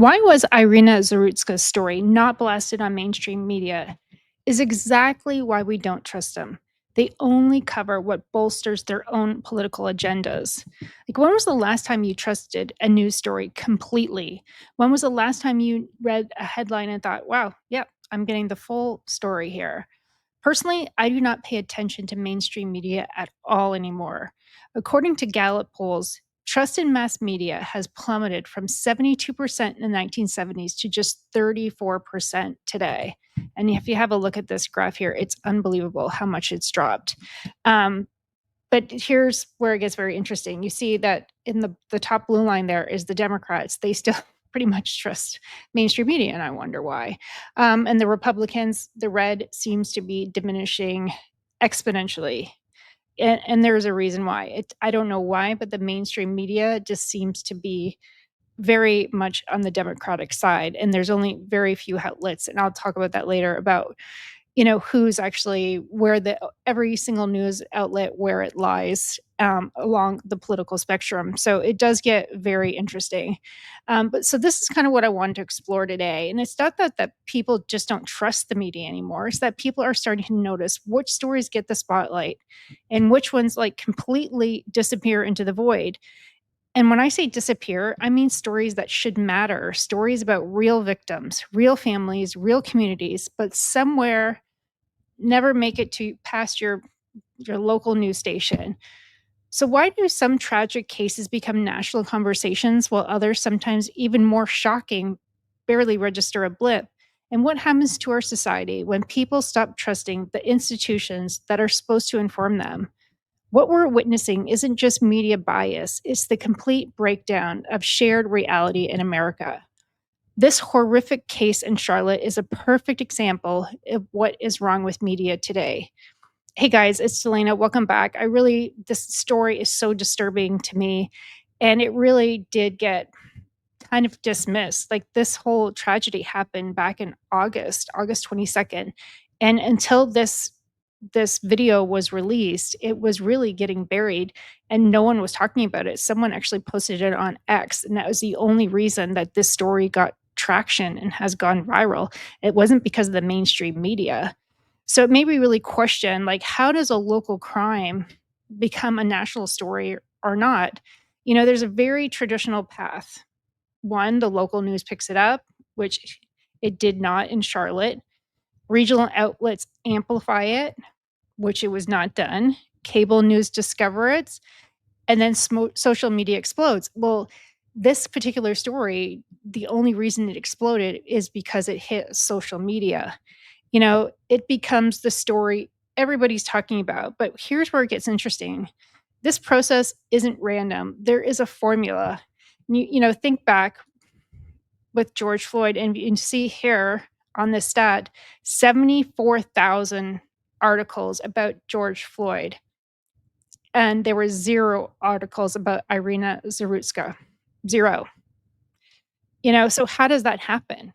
Why was Iryna Zarutska's story not blasted on mainstream media is exactly why we don't trust them. They only cover what bolsters their own political agendas. Like, when was the last time you trusted a news story completely? When was the last time you read a headline and thought, wow, yep, I'm getting the full story here? Personally, I do not pay attention to mainstream media at all anymore. According to Gallup polls, trust in mass media has plummeted from 72% in the 1970s to just 34% today. And if you have a look at this graph here, it's unbelievable how much it's dropped. Um, but here's where it gets very interesting. You see that in the top blue line there is the Democrats. They still pretty much trust mainstream media, and I wonder why. And the Republicans, the red seems to be diminishing exponentially. And there's a reason why. I don't know why, but the mainstream media just seems to be very much on the Democratic side. And there's only very few outlets. And I'll talk about that later about who's actually where every single news outlet where it lies along the political spectrum. So it does get very interesting. But so this is kind of what I wanted to explore today. And it's not that people just don't trust the media anymore. It's that people are starting to notice which stories get the spotlight and which ones like completely disappear into the void. And when I say disappear, I mean stories that should matter, stories about real victims, real families, real communities, but somewhere never make it to past your local news station. So why do some tragic cases become national conversations while others, sometimes even more shocking, barely register a blip? And what happens to our society when people stop trusting the institutions that are supposed to inform them? What we're witnessing isn't just media bias, it's the complete breakdown of shared reality in America. This horrific case in Charlotte is a perfect example of what is wrong with media today. Hey guys, it's Delania. Welcome back. This story is so disturbing to me, and it really did get kind of dismissed. Like, this whole tragedy happened back in August 22nd. And until this video was released, it was really getting buried and no one was talking about it. Someone actually posted it on X, and that was the only reason that this story got traction and has gone viral. It wasn't because of the mainstream media. So it made me really question, like, how does a local crime become a national story or not? There's a very traditional path. One, the local news picks it up, which it did not in Charlotte. Regional outlets amplify it, which it was not done. Cable news discover it, and then social media explodes. Well, this particular story, the only reason it exploded is because it hit social media. It becomes the story everybody's talking about. But here's where it gets interesting. This process isn't random. There is a formula. Think back with George Floyd, and you can see here on this stat 74,000 articles about George Floyd, and there were 0 articles about Iryna Zarutska. 0. So how does that happen?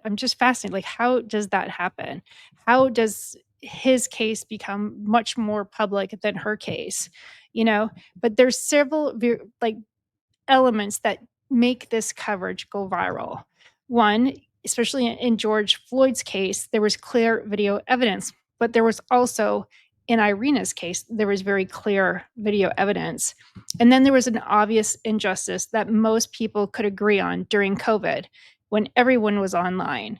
I'm just fascinated. Like, how does that happen? How does his case become much more public than her case? But there's several elements that make this coverage go viral. One, especially in George Floyd's case, there was clear video evidence, but there was also, in Iryna's case, there was very clear video evidence. And then there was an obvious injustice that most people could agree on during COVID when everyone was online.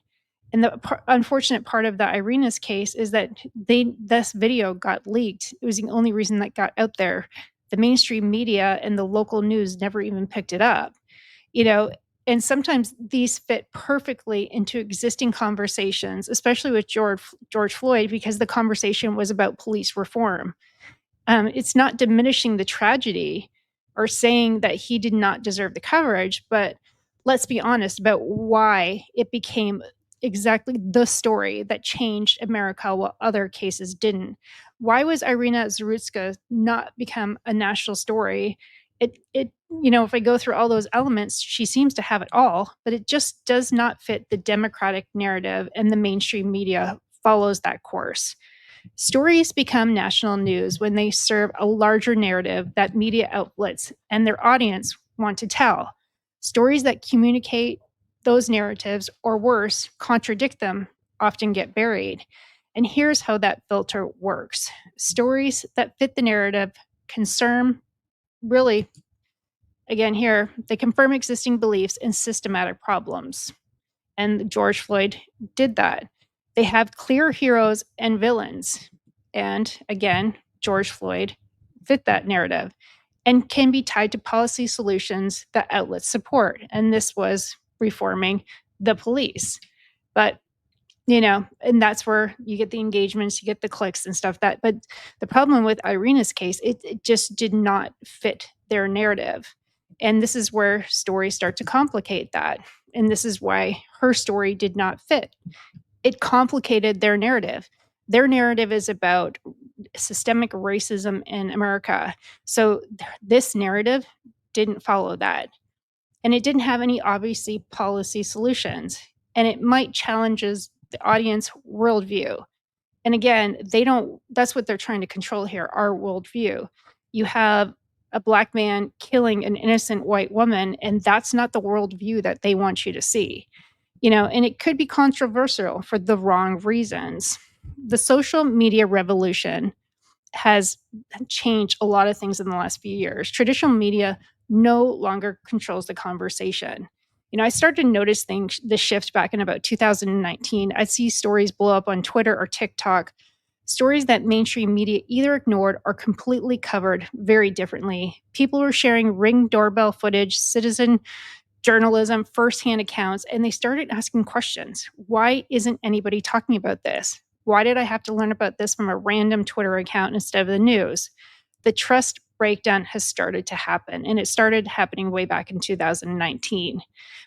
And the unfortunate part of the Iryna's case is that this video got leaked. It was the only reason that got out there. The mainstream media and the local news never even picked it up. You know, and sometimes these fit perfectly into existing conversations, especially with George Floyd, because the conversation was about police reform. It's not diminishing the tragedy or saying that he did not deserve the coverage, but let's be honest about why it became exactly the story that changed America while other cases didn't. Why was Iryna Zarutska not become a national story? If I go through all those elements, she seems to have it all, but it just does not fit the democratic narrative, and the mainstream media follows that course. Stories become national news when they serve a larger narrative that media outlets and their audience want to tell. Stories that communicate those narratives, or worse, contradict them, often get buried. And here's how that filter works: stories that fit the narrative concern, really, again, here, they confirm existing beliefs and systematic problems. And George Floyd did that. They have clear heroes and villains. And again, George Floyd fit that narrative and can be tied to policy solutions that outlets support. And this was reforming the police. But and that's where you get the engagements, you get the clicks and stuff. But the problem with Iryna's case, it just did not fit their narrative. And this is where stories start to complicate that. And this is why her story did not fit. It complicated their narrative. Their narrative is about systemic racism in America. So this narrative didn't follow that. And it didn't have any obviously policy solutions. And it might challenges the audience worldview. And again, that's what they're trying to control here, our worldview. You have a Black man killing an innocent white woman, and that's not the worldview that they want you to see. And it could be controversial for the wrong reasons. The social media revolution has changed a lot of things in the last few years. Traditional media no longer controls the conversation. I started to notice the shift back in about 2019. I'd see stories blow up on Twitter or TikTok, stories that mainstream media either ignored or completely covered very differently. People were sharing Ring doorbell footage, citizen journalism, firsthand accounts, and they started asking questions. Why isn't anybody talking about this? Why did I have to learn about this from a random Twitter account instead of the news? The trust breakdown has started to happen, and it started happening way back in 2019.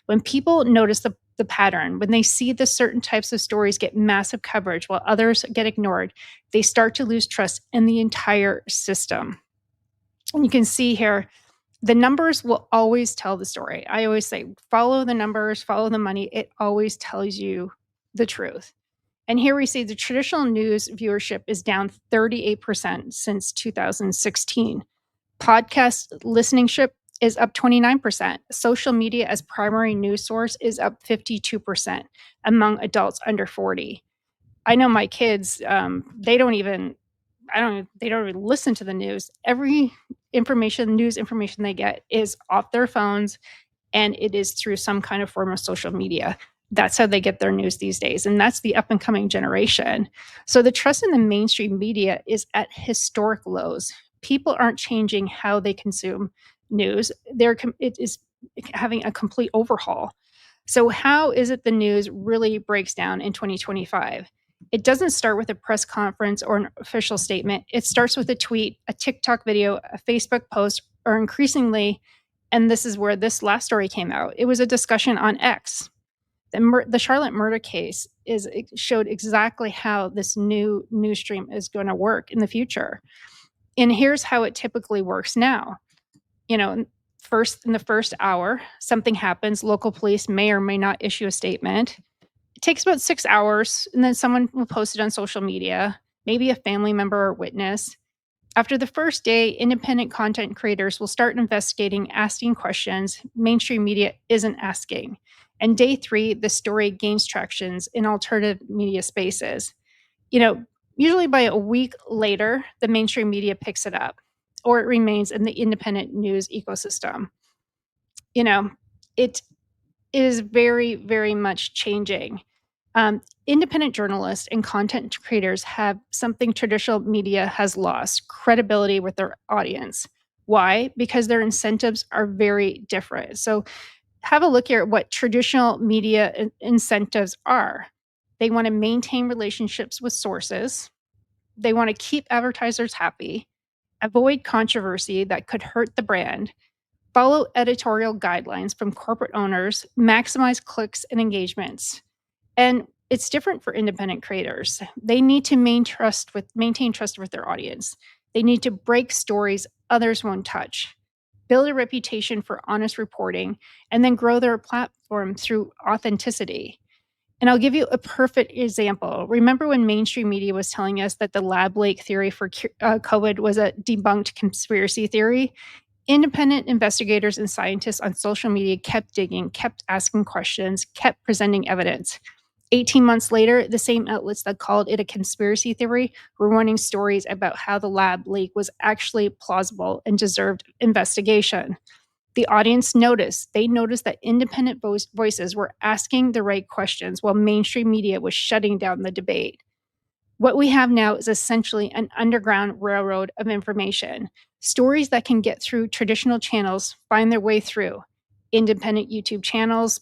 When people notice the pattern, when they see the certain types of stories get massive coverage while others get ignored, they start to lose trust in the entire system. And you can see here, the numbers will always tell the story. I always say, follow the numbers, follow the money. It always tells you the truth. And here we see the traditional news viewership is down 38% since 2016. Podcast listenership is up 29%. Social media as primary news source is up 52% among adults under 40. I know my kids, they don't even listen to the news. Every news information they get is off their phones, and it is through some kind of form of social media. That's how they get their news these days. And that's the up and coming generation. So the trust in the mainstream media is at historic lows. People aren't changing how they consume news. It is having a complete overhaul. So how is it the news really breaks down in 2025? It doesn't start with a press conference or an official statement. It starts with a tweet, a TikTok video, a Facebook post, or increasingly, and this is where this last story came out, it was a discussion on X. The Charlotte murder case showed exactly how this new news stream is going to work in the future. And here's how it typically works now. In the first hour, something happens. Local police may or may not issue a statement. It takes about 6 hours, and then someone will post it on social media, maybe a family member or witness. After the first day, independent content creators will start investigating, asking questions mainstream media isn't asking. And day 3, the story gains tractions in alternative media spaces. Usually by a week later, the mainstream media picks it up, or it remains in the independent news ecosystem. It is very, very much changing. Independent journalists and content creators have something traditional media has lost: credibility with their audience. Why? Because their incentives are very different. So have a look here at what traditional media incentives are. They want to maintain relationships with sources. They want to keep advertisers happy, avoid controversy that could hurt the brand, follow editorial guidelines from corporate owners, maximize clicks and engagements. And it's different for independent creators. They need to maintain trust with their audience. They need to break stories others won't touch, build a reputation for honest reporting, and then grow their platform through authenticity. And I'll give you a perfect example. Remember when mainstream media was telling us that the lab lake theory for COVID was a debunked conspiracy theory? Independent investigators and scientists on social media kept digging, kept asking questions, kept presenting evidence. 18 months later, the same outlets that called it a conspiracy theory were running stories about how the lab leak was actually plausible and deserved investigation. The audience noticed. They noticed that independent voices were asking the right questions while mainstream media was shutting down the debate. What we have now is essentially an underground railroad of information. Stories that can get through traditional channels find their way through independent YouTube channels,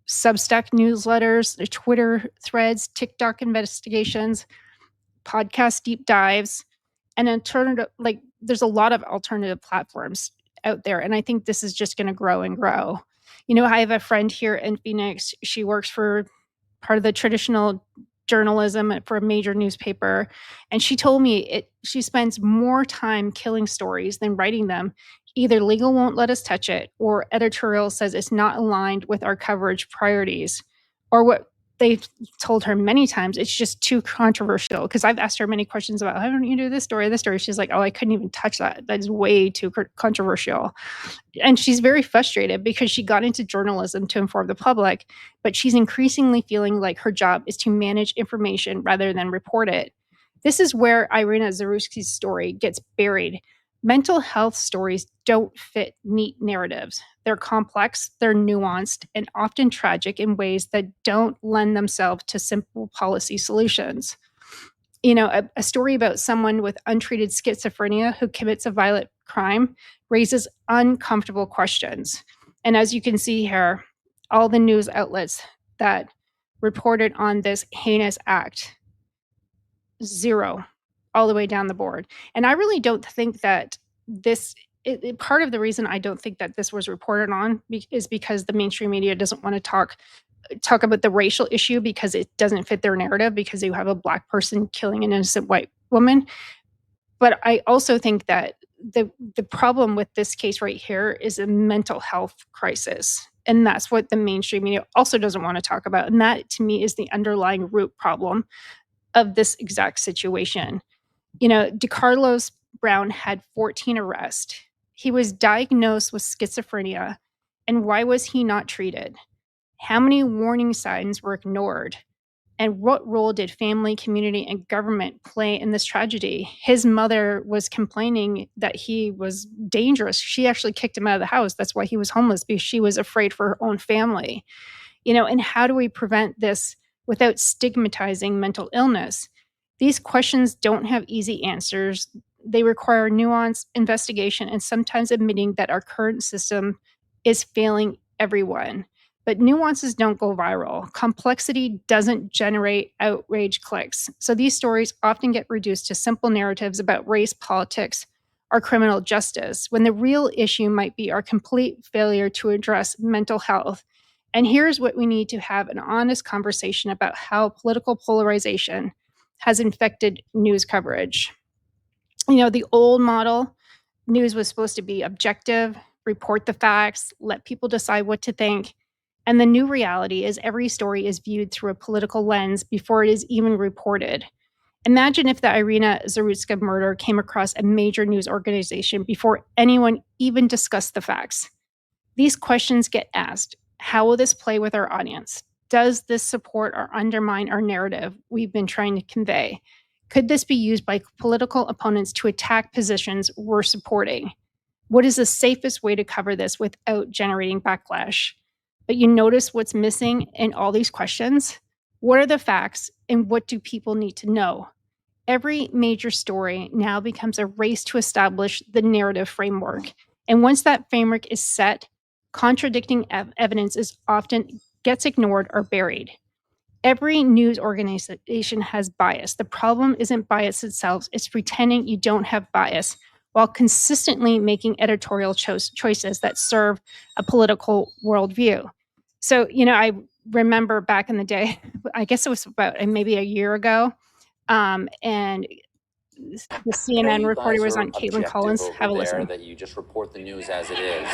Substack newsletters, Twitter threads, TikTok investigations, podcast deep dives, and alternative, like there's a lot of alternative platforms out there. And I think this is just going to grow and grow. I have a friend here in Phoenix. She works for part of the traditional journalism for a major newspaper. And she told me she spends more time killing stories than writing them. Either legal won't let us touch it, or editorial says it's not aligned with our coverage priorities, or what they've told her many times, it's just too controversial. Because I've asked her many questions about, how don't you do this story, this story? She's like, oh, I couldn't even touch that. That's way too controversial. And she's very frustrated because she got into journalism to inform the public, but she's increasingly feeling like her job is to manage information rather than report it. This is where Iryna Zarutska's story gets buried. Mental health stories don't fit neat narratives. They're complex, they're nuanced, and often tragic in ways that don't lend themselves to simple policy solutions. A story about someone with untreated schizophrenia who commits a violent crime raises uncomfortable questions. And as you can see here, all the news outlets that reported on this heinous act, zero, all the way down the board. And I really don't think that part of the reason I don't think that this was reported on is because the mainstream media doesn't want to talk about the racial issue because it doesn't fit their narrative, because you have a Black person killing an innocent white woman. But I also think that the problem with this case right here is a mental health crisis. And that's what the mainstream media also doesn't want to talk about. And that, to me, is the underlying root problem of this exact situation. Decarlos Brown had 14 arrests. He was diagnosed with schizophrenia. And why was he not treated? How many warning signs were ignored? And what role did family, community, and government play in this tragedy? His mother was complaining that he was dangerous. She actually kicked him out of the house. That's why he was homeless, because she was afraid for her own family. And how do we prevent this without stigmatizing mental illness? These questions don't have easy answers. They require nuance, investigation, and sometimes admitting that our current system is failing everyone. But nuances don't go viral. Complexity doesn't generate outrage clicks. So these stories often get reduced to simple narratives about race, politics, or criminal justice, when the real issue might be our complete failure to address mental health. And here's what we need to have: an honest conversation about how political polarization has infected news coverage. The old model, news was supposed to be objective, report the facts, let people decide what to think. And the new reality is every story is viewed through a political lens before it is even reported. Imagine if the Iryna Zarutska murder came across a major news organization before anyone even discussed the facts. These questions get asked. How will this play with our audience? Does this support or undermine our narrative we've been trying to convey? Could this be used by political opponents to attack positions we're supporting? What is the safest way to cover this without generating backlash? But you notice what's missing in all these questions? What are the facts, and what do people need to know? Every major story now becomes a race to establish the narrative framework. And once that framework is set, contradicting evidence is often gets ignored or buried. Every news organization has bias. The problem isn't bias itself, it's pretending you don't have bias while consistently making editorial choices that serve a political worldview. So, I remember back in the day, I guess it was about maybe a year ago, and the CNN reporter was on Caitlin Collins. Have a listen. That you just report the news as it is.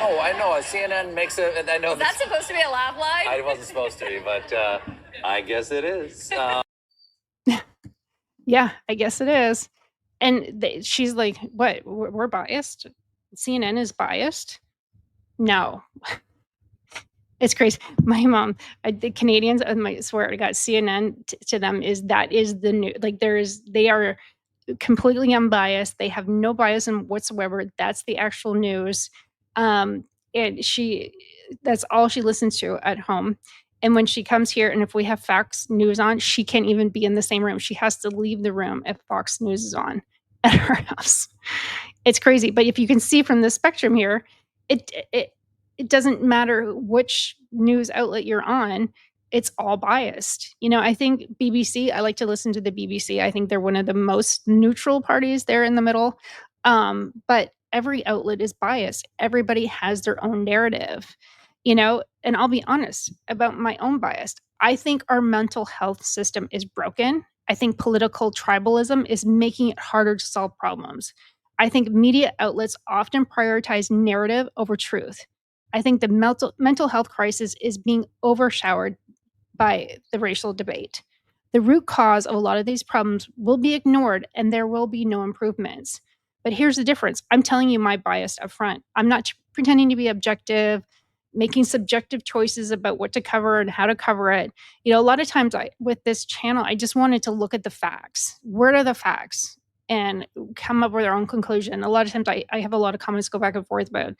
Oh, I know. CNN makes it, and I know that's supposed to be a laugh line. I wasn't supposed to be, but I guess it is. Yeah, I guess it is. And she's like, "What? We're biased? CNN is biased? No. It's crazy. My mom, the Canadians, I swear to God, CNN to them that is the new, like, they are completely unbiased. They have no bias in whatsoever. That's the actual news. Um, and that's all she listens to at home. And when she comes here, and if we have Fox News on, she can't even be in the same room. She has to leave the room if Fox News is on at her house. It's crazy. But if you can see from the spectrum here, it it it doesn't matter which news outlet you're on, it's all biased. I think BBC, I like to listen to the BBC. I think they're one of the most neutral parties there in the middle. But every outlet is biased. Everybody has their own narrative, and I'll be honest about my own bias. I think our mental health system is broken. I think political tribalism is making it harder to solve problems. I think media outlets often prioritize narrative over truth. I think the mental health crisis is being overshadowed by the racial debate. The root cause of a lot of these problems will be ignored and there will be no improvements. But here's the difference. I'm telling you my bias up front. I'm not pretending to be objective, making subjective choices about what to cover and how to cover it. A lot of times with this channel, I just wanted to look at the facts. Where are the facts? And come up with our own conclusion. A lot of times I have a lot of comments go back and forth about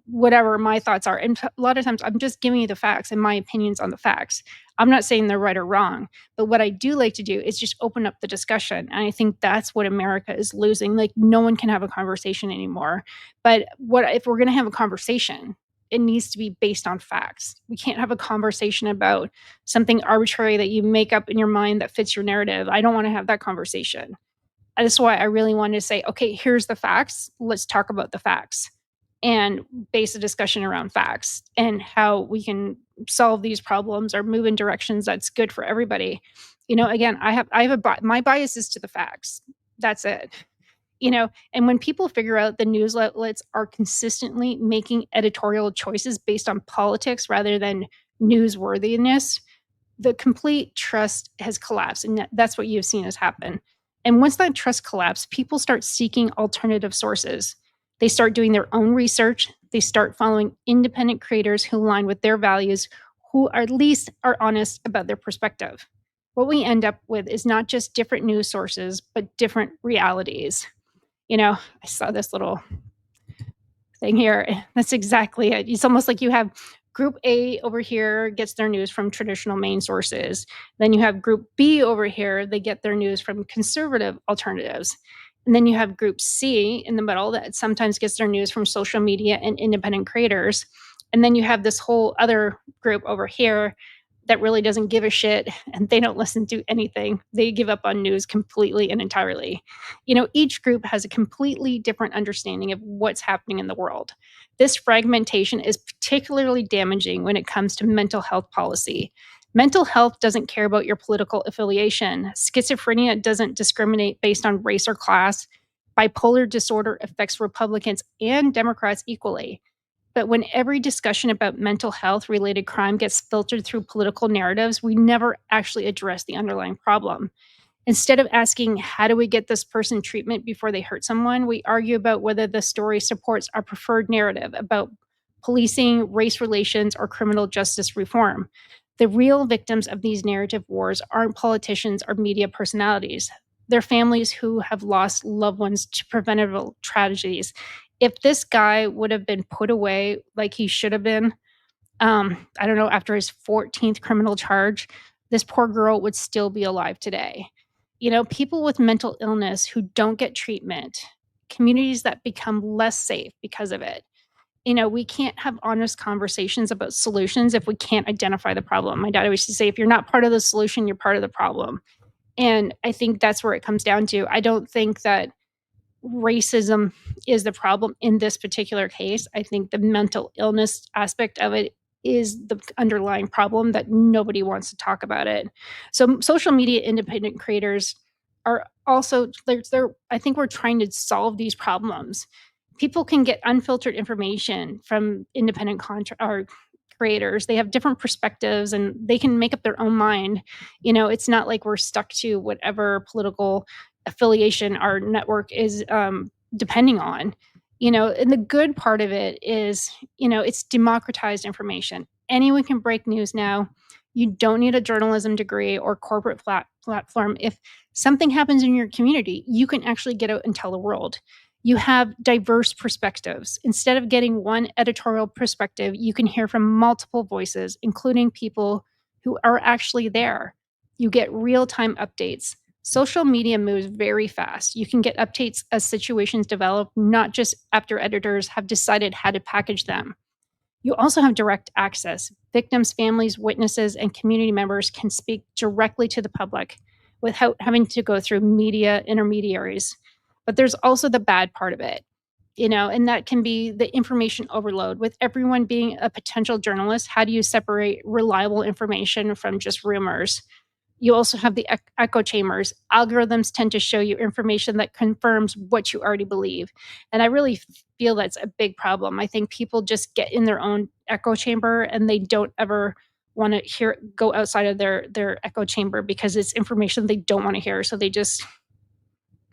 whatever my thoughts are. And a lot of times I'm just giving you the facts and my opinions on the facts. I'm not saying they're right or wrong, but what I do like to do is just open up the discussion. And I think that's what America is losing. Like, no one can have a conversation anymore. But if we're going to have a conversation, it needs to be based on facts. We can't have a conversation about something arbitrary that you make up in your mind that fits your narrative. I don't want to have that conversation. That's why I really wanted to say, okay, here's the facts. Let's talk about the facts and base a discussion around facts and how we can solve these problems or move in directions that's good for everybody. Again, my bias is to the facts. That's it. And when people figure out the news outlets are consistently making editorial choices based on politics rather than newsworthiness, the complete trust has collapsed, and that's what you've seen has happen. And once that trust collapses, people start seeking alternative sources. They start doing their own research. They start following independent creators who align with their values, who at least are honest about their perspective. What we end up with is not just different news sources, but different realities. I saw this little thing here. That's exactly it. It's almost like you have group A over here gets their news from traditional main sources. Then you have group B over here, they get their news from conservative alternatives. And then you have group C in the middle that sometimes gets their news from social media and independent creators. And then you have this whole other group over here that really doesn't give a shit and they don't listen to anything. They give up on news completely and entirely. Each group has a completely different understanding of what's happening in the world. This fragmentation is particularly damaging when it comes to mental health policy. Mental health doesn't care about your political affiliation. Schizophrenia doesn't discriminate based on race or class. Bipolar disorder affects Republicans and Democrats equally. But when every discussion about mental health related crime gets filtered through political narratives, we never actually address the underlying problem. Instead of asking, how do we get this person treatment before they hurt someone, we argue about whether the story supports our preferred narrative about policing, race relations, or criminal justice reform. The real victims of these narrative wars aren't politicians or media personalities. They're families who have lost loved ones to preventable tragedies. If this guy would have been put away like he should have been, I don't know, after his 14th criminal charge, this poor girl would still be alive today. People with mental illness who don't get treatment, communities that become less safe because of it. We can't have honest conversations about solutions if we can't identify the problem. My dad always used to say, if you're not part of the solution, you're part of the problem. And I think that's where it comes down to. I don't think that racism is the problem in this particular case. I think the mental illness aspect of it is the underlying problem that nobody wants to talk about it. So social media independent creators are also they're I think we're trying to solve these problems. People can get unfiltered information from independent or creators. They have different perspectives and they can make up their own mind. It's not like we're stuck to whatever political affiliation our network is depending on. And the good part of it is, it's democratized information. Anyone can break news now. You don't need a journalism degree or corporate platform. If something happens in your community, you can actually get out and tell the world. You have diverse perspectives. Instead of getting one editorial perspective, you can hear from multiple voices, including people who are actually there. You get real time updates. Social media moves very fast. You can get updates as situations develop, not just after editors have decided how to package them. You also have direct access. Victims, families, witnesses, and community members can speak directly to the public without having to go through media intermediaries. But there's also the bad part of it, and that can be the information overload. With everyone being a potential journalist, how do you separate reliable information from just rumors? You also have the echo chambers. Algorithms tend to show you information that confirms what you already believe. And I really feel that's a big problem. I think people just get in their own echo chamber and they don't ever want to go outside of their echo chamber because it's information they don't want to hear. So they just,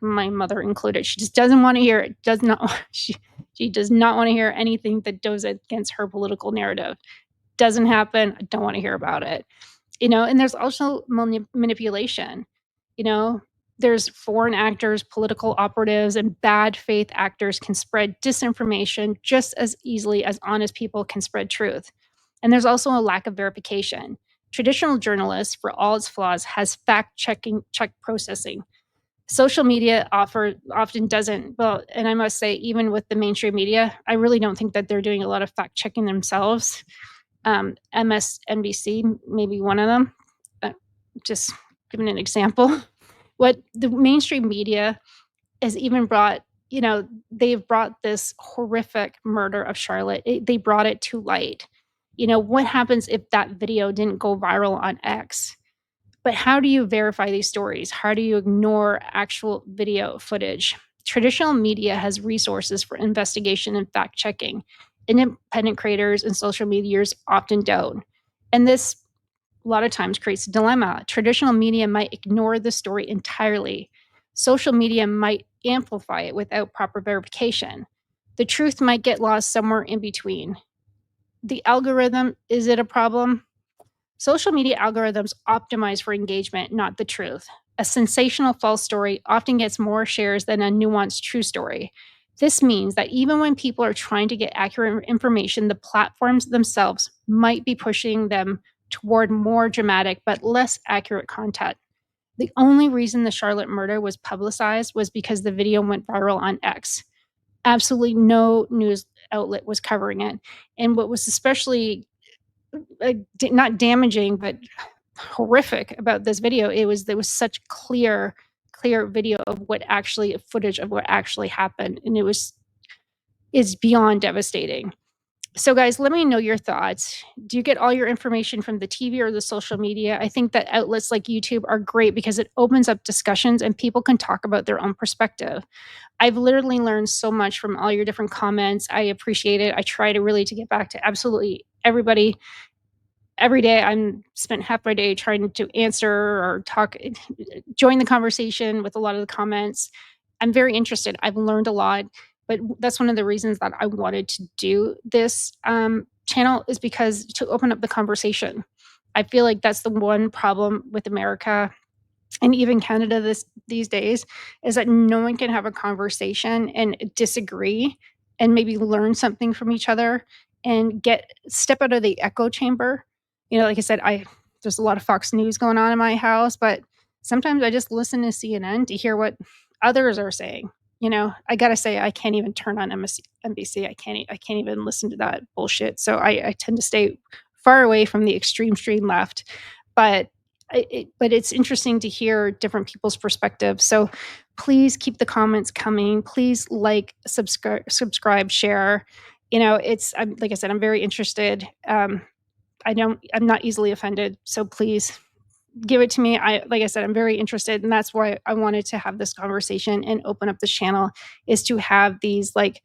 my mother included, she just doesn't want to hear it. Does not she does not want to hear anything that goes against her political narrative. Doesn't happen. I don't want to hear about it. And there's also manipulation. You know, there's foreign actors, political operatives, and bad faith actors can spread disinformation just as easily as honest people can spread truth. And there's also a lack of verification. Traditional journalists, for all its flaws, has check processing. Social media often doesn't. Well, and I must say, even with the mainstream media, I really don't think that they're doing a lot of fact checking themselves. MSNBC, maybe one of them. Just giving an example. What the mainstream media has even brought, they've brought this horrific murder of Charlotte. They brought it to light. What happens if that video didn't go viral on X? But how do you verify these stories? How do you ignore actual video footage? Traditional media has resources for investigation and fact checking. Independent creators and social medias often don't. And this a lot of times creates a dilemma. Traditional media might ignore the story entirely. Social media might amplify it without proper verification. The truth might get lost somewhere in between. The algorithm, is it a problem? Social media algorithms optimize for engagement, not the truth. A sensational false story often gets more shares than a nuanced true story. This means that even when people are trying to get accurate information, the platforms themselves might be pushing them toward more dramatic but less accurate content. The only reason the Charlotte murder was publicized was because the video went viral on X. Absolutely no news outlet was covering it. And what was especially not damaging, but horrific about this video, there was such clear video of footage of what actually happened, and is beyond devastating. So guys, let me know your thoughts. Do you get all your information from the TV or the social media? I think that outlets like YouTube are great because it opens up discussions and people can talk about their own perspective. I've literally learned so much from all your different comments. I appreciate it. I try to get back to absolutely everybody. Every day I'm spent half my day trying to answer or join the conversation with a lot of the comments. I'm very interested. I've learned a lot, but that's one of the reasons that I wanted to do this channel, is because to open up the conversation. I feel like that's the one problem with America and even Canada these days, is that no one can have a conversation and disagree and maybe learn something from each other and step out of the echo chamber. Like I said, there's a lot of Fox News going on in my house, but sometimes I just listen to CNN to hear what others are saying. I gotta say, I can't even turn on NBC. I can't even listen to that bullshit. So I tend to stay far away from the extreme left. But it's interesting to hear different people's perspectives. So please keep the comments coming. Please subscribe, share. Like I said, I'm very interested. I'm not easily offended. So please give it to me. Like I said, I'm very interested, and that's why I wanted to have this conversation and open up this channel, is to have these like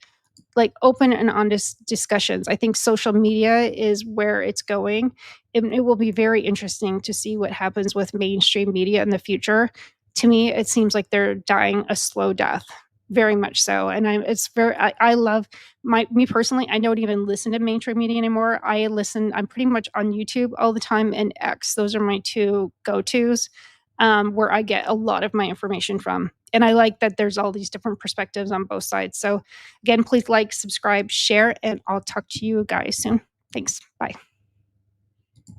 open and honest discussions. I think social media is where it's going. It will be very interesting to see what happens with mainstream media in the future. To me, it seems like they're dying a slow death. very much so, and I love me personally, I don't even listen to mainstream media anymore. I'm pretty much on YouTube all the time and X. Those are my 2 go-tos, where I get a lot of my information from, and I like that there's all these different perspectives on both sides. So, again, please like, subscribe, share, and I'll talk to you guys soon. Thanks. Bye.